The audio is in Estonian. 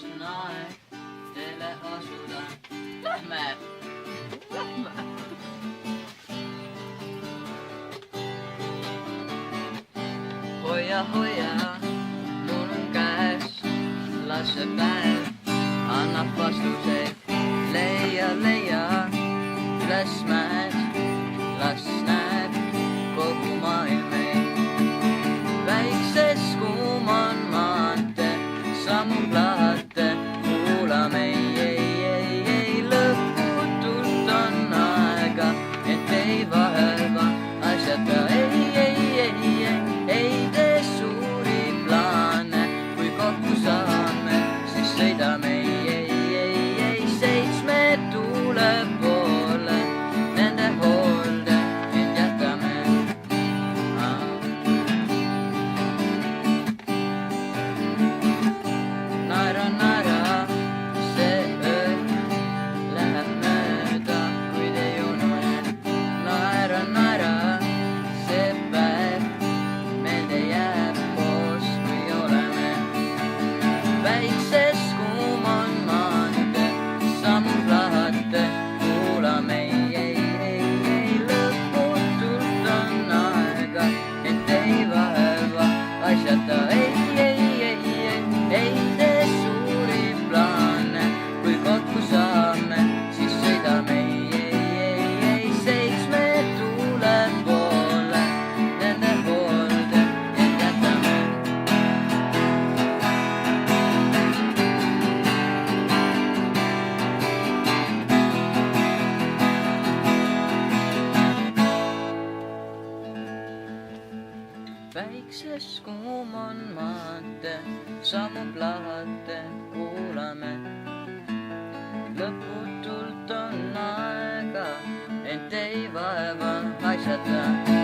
on aeg teele asuda. Lähme! Hoia, hoia, mul on käes lasepäev, annab vastuseid. Leia, leia, üles mäed, las näeb kogu maailm meid. Väikses kuum on maantee, sammub lahate, kuula ei, lõputult on aega, et ei vaeva asjata, ei tee suuri plaane, kui kokku saame, siis sõidame, ei, 7 tuule poole, nende hoolde end jätame. Naera, see öö läheb mööda, kuid ei unune. Naera, see päev meelde jääb koos, kui oleme. Väikses kuum on maantee, sammub lahate, kuulame ei, lõputult on aega, et ei vaeva asjata, ei tee suuri plaane, kui kokku saame, siis sõidame, ei, 7 tuule poole, nende hoolde end jätame. Väikses kuum on maantee, sammub lahate, kuulame. Lõputult on aega, ent ei vaeva asjata.